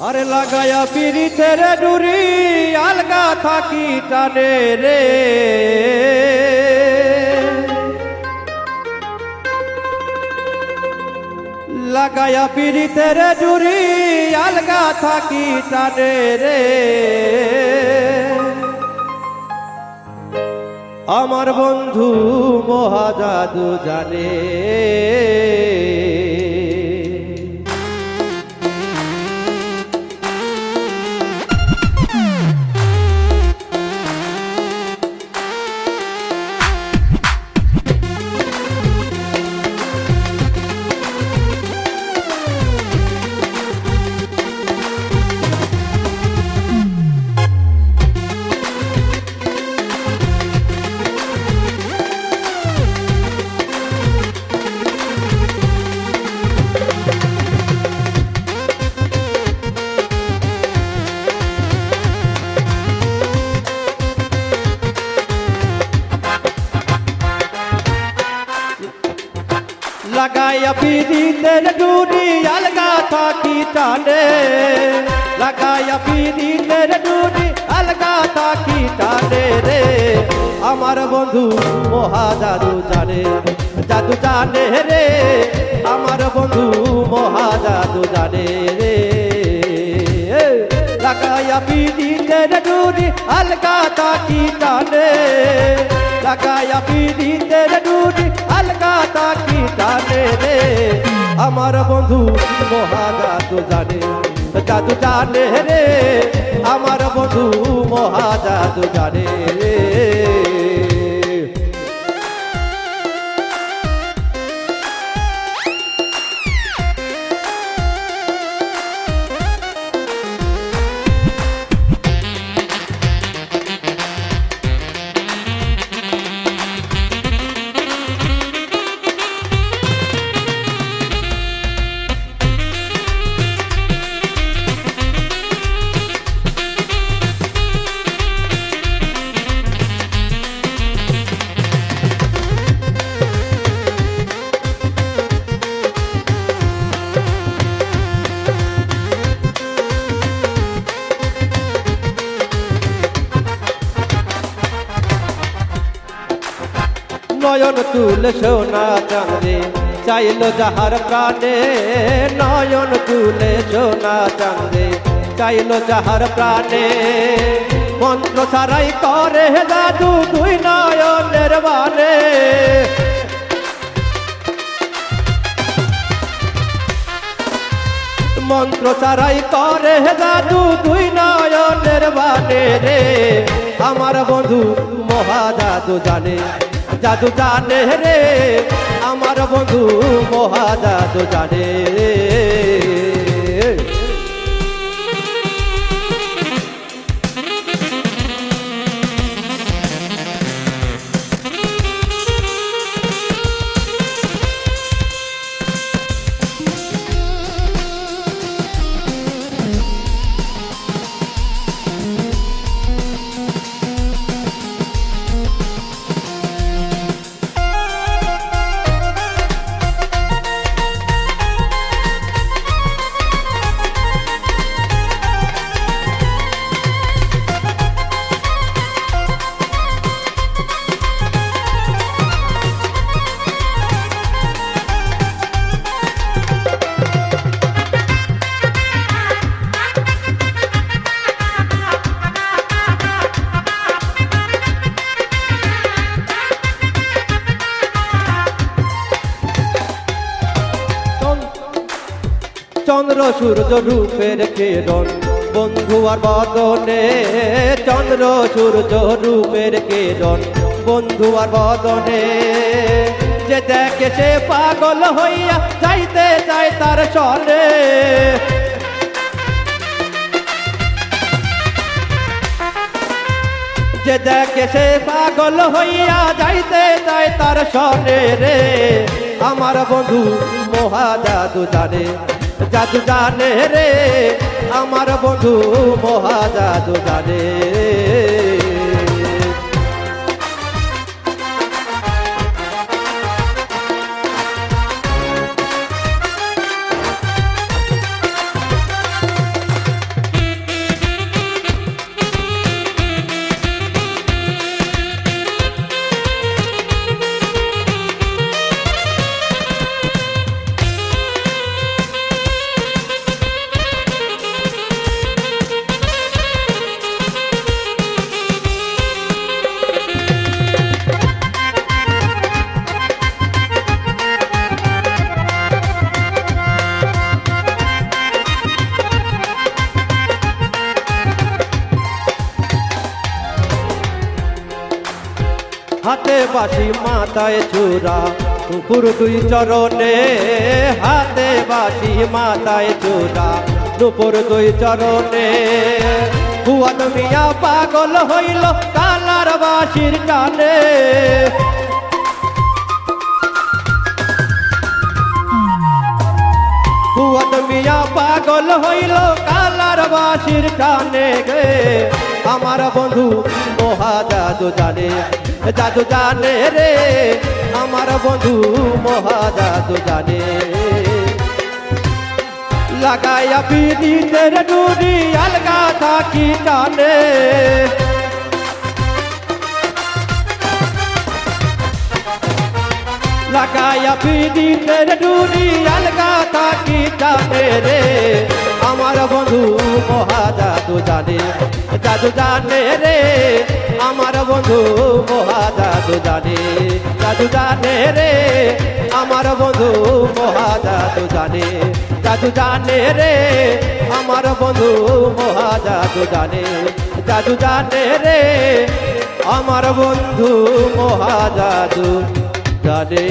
আরে লাগায়া পিরিতের ডুরি আলগা থাকি টানে রে, লাগায়া পিরিতের ডুরি আলগা থাকি টানে রে। আমার বন্ধু মহাজাদু জানে, লাগায়া পিরিতের ডুরি আলগা থাকি টানে, লাগায়া পিরিতের ডুরি আলগা থাকি টানে রে। আমার বন্ধু মহাজাদু জানে, জাদু জানে রে। আমার বন্ধু মহাজাদু জানে রে। লাগায়া পিরিতের ডুরি আলগা থাকি টানে, লাগায়া পিরিতের ডুরি আলগা থাকি টানে রে। আমার বন্ধু মহাজাদু জানে, জাদু জানে রে। আমার বন্ধু মহাজাদু জানে রে। নয়ন তুলে সোনা চাঁদে চাইল যাহার প্রাণে, নয়ন তুলে সোনা চাঁদে চাইল যাহার প্রাণে। মন্ত্র ছাড়াই করে জাদু দুই নয়নের বানে, মন্ত্র ছাড়াই করে জাদু দুই নয়নের বানে রে। আমার বন্ধু মহাজাদু জানে, জাদু জানে রে। আমার বন্ধু মহাজাদু জানে রে। চন্দ্র সূর্য রূপের কিরণ বন্ধু আর বদনে, চন্দ্র সূর্য রূপের কিরণ বন্ধু আর বদনে। যে দেখে সে পাগল হইয়া যাইতে চায় তার সনে, যে দেখে সে পাগল হইয়া যাইতে চায় তার সনে রে। আমার বন্ধু মহাজাদু জানে, জাদু জানে রে। আমার বন্ধু মহাজাদু জানে। হাতে বাঁশি মাথায় চূড়া নুপুর দুই চরণে হাতে বাঁশি মাথায় চূড়া নুপুর দুই চরণে ফুয়াদ মিয়া পাগল হইল কালার বাঁশির টানে ফুয়াদ মিয়া পাগল হইল কালার বাঁশির টানে গে আমার বন্ধু মহা জাদু জানে রে আমার বন্ধু মহা জাদু জানে লাগাইয়া পিড়িতের ডুরি আলগা থাকি টানে লাগাইয়া পিড়িতের ডুরি আলগা থাকি টানে রে আমার বন্ধু মহা জাদু জানে রে আমার বন্ধু মহা জাদু জানে রে আমার বন্ধু মহা জাদু জানে রে আমার বন্ধু মহা জাদু জানে রে আমার বন্ধু মহা জাদু জানে